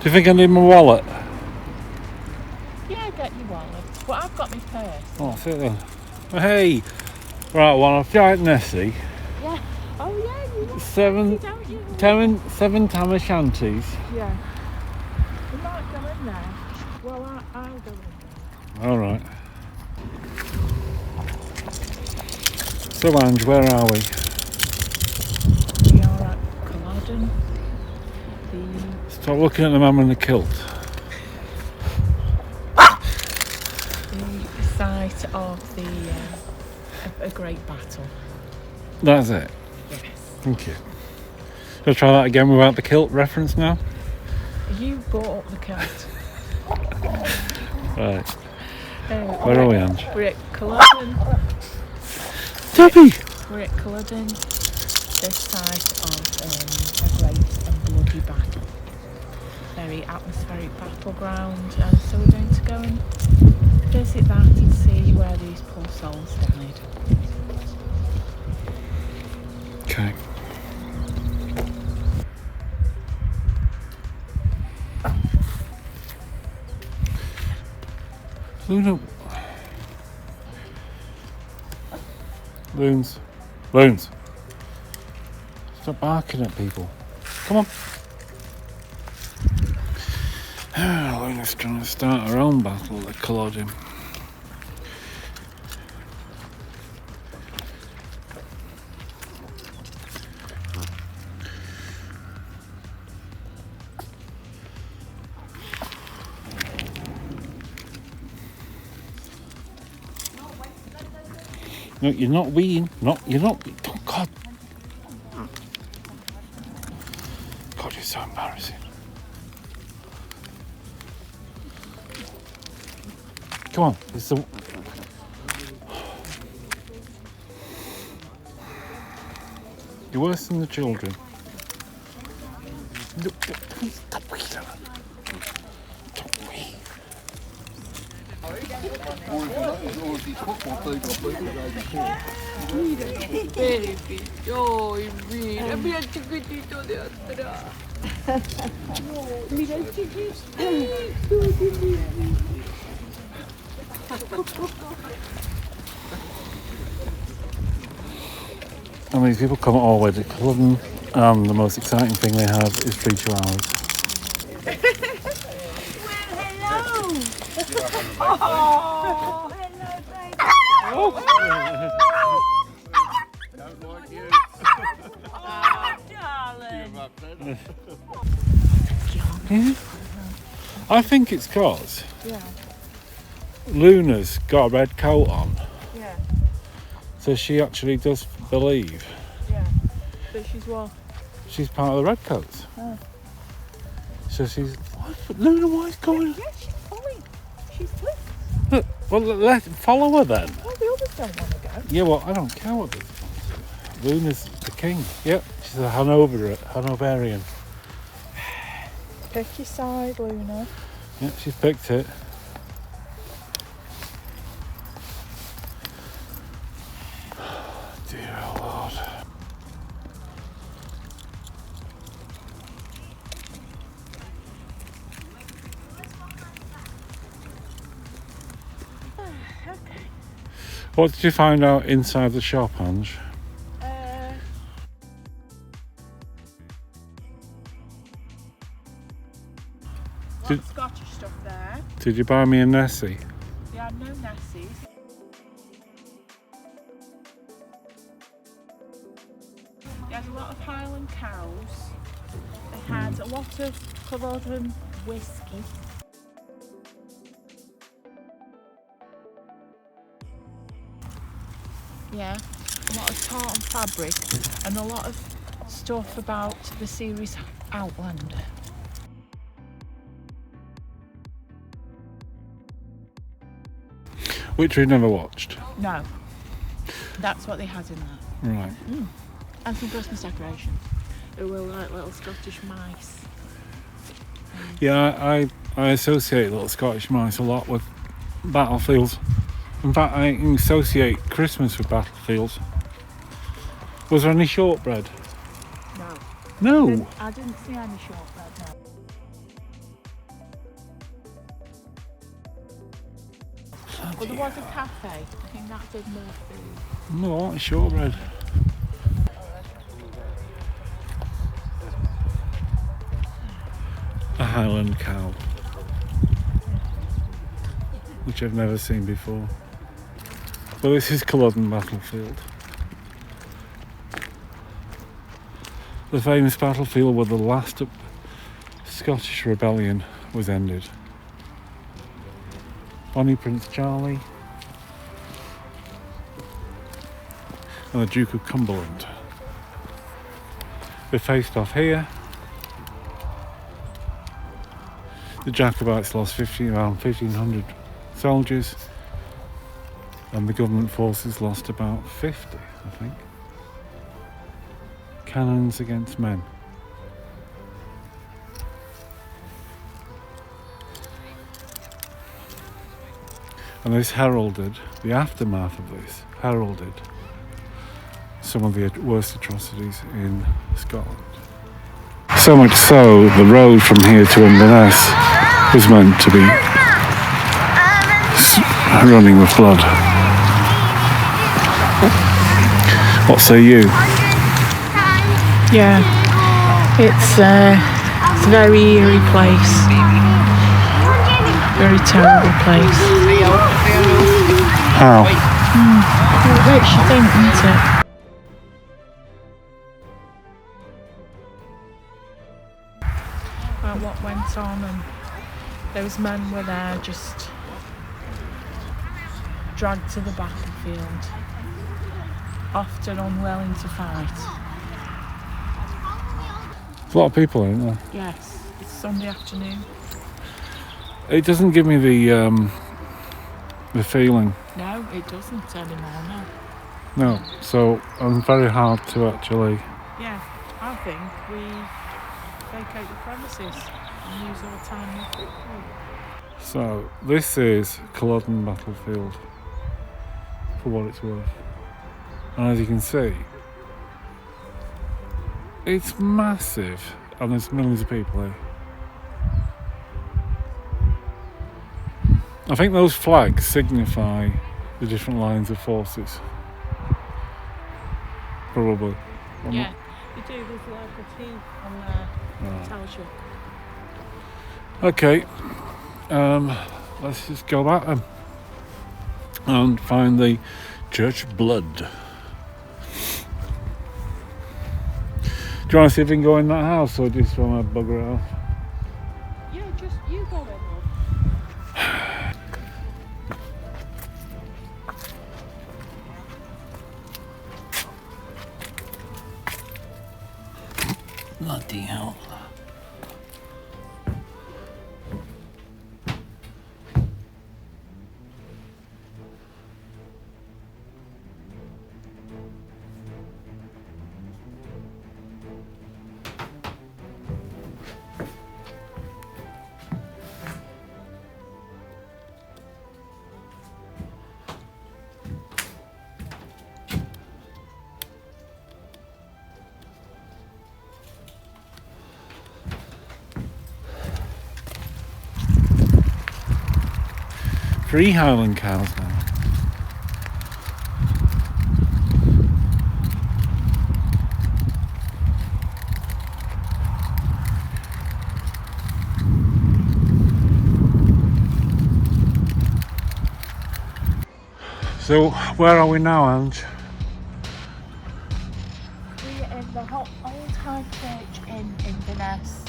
Do you think I need my wallet? Yeah, get your wallet. But I've got my purse. Oh, that's it then. Hey! Right, well, I've got Nessie. Yeah. Oh yeah, you want Seven tam o' shanties. Yeah. We might go in there. Well, I'll go in there. Alright. So, Ange, where are we? We are at Culldoden. Stop looking at the man in the kilt. The site of a great battle. That's it? Yes. Thank you. Shall I try that again without the kilt reference now? You brought up the kilt. Right. Where are we, Ange? We're at Culloden. Dobby! We're at Culloden, the site of a great and bloody battle. Very atmospheric battleground, and so we're going to go and visit that and see where these poor souls died. Okay. Luna. Loons. Stop barking at people. Come on. Luna's trying to start her own battle at Culloden. No, you're not weeing. You're not. Oh, God. God, you're so embarrassing. Come on. It's the... You're worse than the children. Stop weeing. Don't wee. Baby, oh, mira chiquitito de atrás. Mira chiquitito. I mean, people come all the way to Culloden, and the most exciting thing they have is free 2 hours. Hello. Oh, hello, baby. Don't like you. Oh, darling. Yeah. I think it's because Yeah, Luna's got a red coat on, yeah, so she actually does believe yeah. But she's what? she's part of the redcoats. Oh. So she's... What? Luna, what is going on? Yeah, she's following. She's with. Look, well, let's follow her then. Well, the others don't want to go. Yeah, well, I don't care what they want to. Luna's the king. Yep, she's a Hanoverian. Pick your side, Luna. Yep, she's picked it. Dear Lord. Okay. What did you find out inside the shop, Ange? Lots of Scottish stuff there. Did you buy me a Nessie? Yeah, no Nessies. They had a lot of Highland cows. They had a lot of Culloden whiskey. Yeah, a lot of tartan fabric and a lot of stuff about the series Outlander. Which we've never watched. No, that's what they had in that. Right. And some Christmas decorations. They were like little Scottish mice. Yeah, I associate little Scottish mice a lot with battlefields. In fact, I associate Christmas with battlefields. Was there any shortbread? No. No. I didn't see any shortbread, no. Well, there was a cafe. I think that did more food. No, I want shortbread. A Highland cow, which I've never seen before. Well, this is Culldoden Battlefield. The famous battlefield where the last Scottish rebellion was ended. Bonnie Prince Charlie and the Duke of Cumberland. They faced off here. The Jacobites lost around 1,500 soldiers, and the government forces lost about 50, I think. Cannons against men. And this heralded, the aftermath of this, heralded some of the worst atrocities in Scotland. So much so, the road from here to Inverness was meant to be running with blood. What say you? Yeah, it's a very eerie place. Very terrible place. How? It makes you think, doesn't it? About what went on, and those men were there just dragged to the battlefield, often unwilling to fight. There's a lot of people, isn't there? Yes, it's Sunday afternoon. It doesn't give me the feeling. No, it doesn't anymore, no. No, so I'm very hard to actually. Yeah, I think we vacate the premises and use our time more quickly. So this is Culldoden Battlefield, for what it's worth. And as you can see, it's massive, and there's millions of people here. I think those flags signify the different lines of forces. Probably. Yeah, you do. There's like a T on there that tells you. Okay, let's just go back then and find the church blood. Do you want to see if we can go in that house, or just want to bugger it off? Yeah, just you go in. Bloody hell. Three Highland cows now. So where are we now, Ange? We're in the Old High Church in Inverness,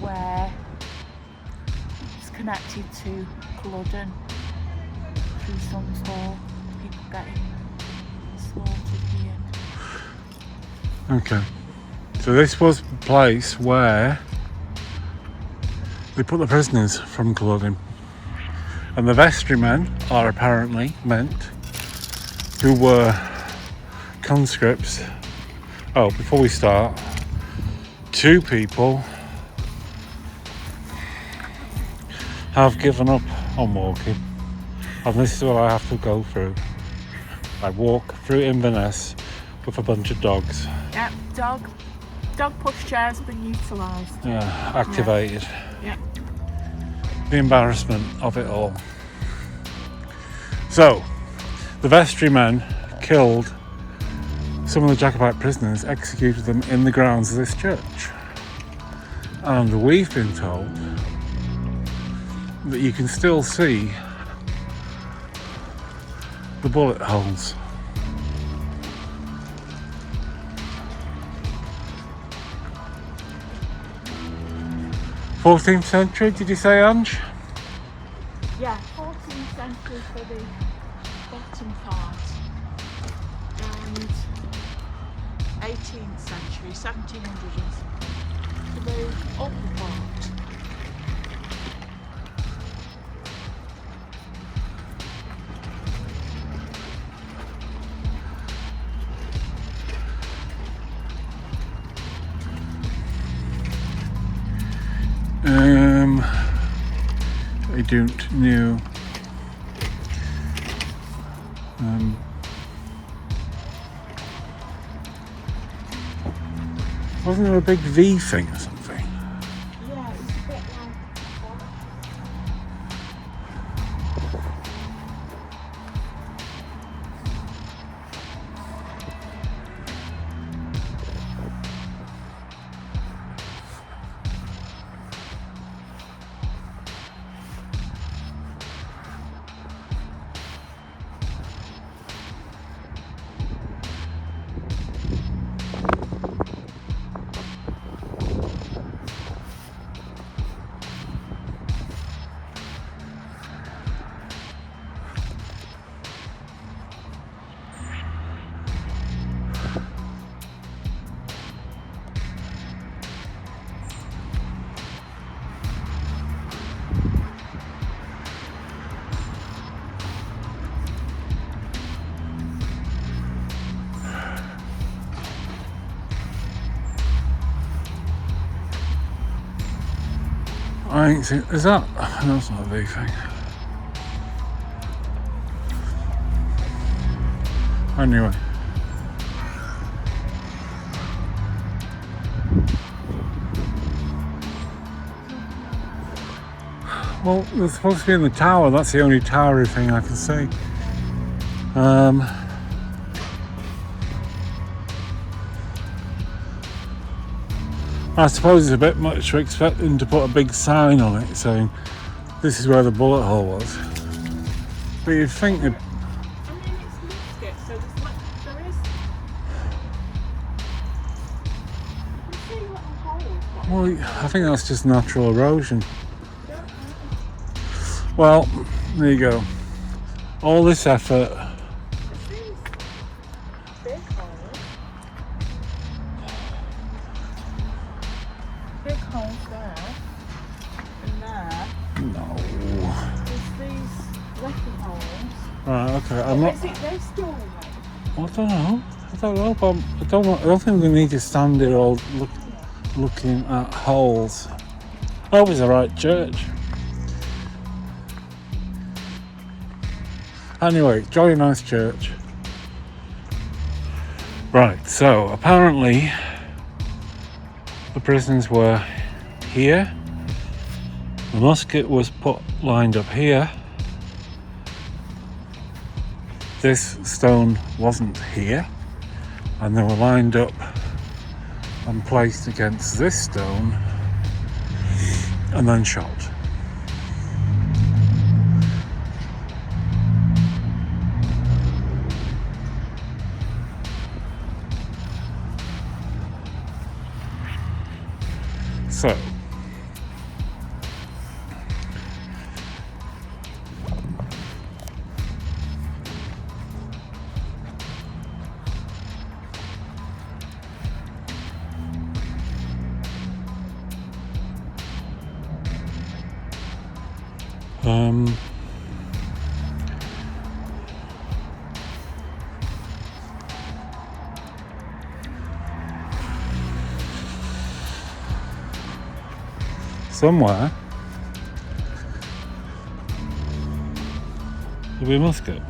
where it's connected to Culloden through some store, people getting slaughtered here. Okay. So this was the place where they put the prisoners from Culloden. And the vestrymen are apparently meant who were conscripts. Oh, before we start, 2 people have given up on walking, and this is what I have to go through. I walk through Inverness with a bunch of dogs. Yeah, dog pushchair has been utilised. Yeah, activated. Yeah. The embarrassment of it all. So, the vestrymen killed some of the Jacobite prisoners, executed them in the grounds of this church. And we've been told that you can still see the bullet holes. 14th century, did you say, Ange? Yeah, 14th century for the bottom part, and 18th century, 1700s for the upper part. I don't know. Wasn't there a big V thing or something? Yeah, it was a bit like I ain't seen. Is that? No, it's not a V thing. Anyway. Well, they're supposed to be in the tower. That's the only towery thing I can see. I suppose it's a bit much to expect them to put a big sign on it saying this is where the bullet hole was. But you'd think that. I mean, it's musket, so there is. You can see little holes. Well, I think that's just natural erosion. Well, there you go. All this effort. These big holes. Big holes there. And there. No. There's these little holes. Right, okay. I'm not. Is it they're still in there? I don't know. But I don't think we need to stand here all looking at holes. Hope it's the right church. Anyway, jolly nice church. Right, so apparently the prisoners were here. The musket was lined up here. This stone wasn't here, and they were lined up and placed against this stone and then shot. So, somewhere there'll be a musket.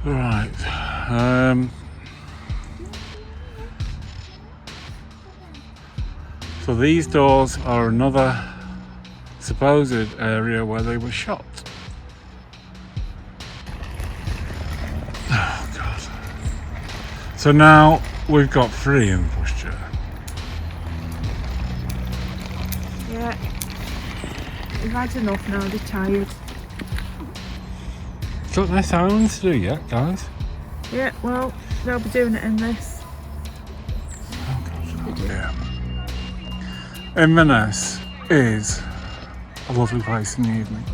Right. So these doors are another supposed area where they were shot. Oh God. So now we've got 3 in Pushchair. Yeah. We've had enough now, they're tired. Got their silence to do yet, guys? Yeah, well, they'll be doing it in this. Oh God. Yeah. Inverness is a lovely place in the evening.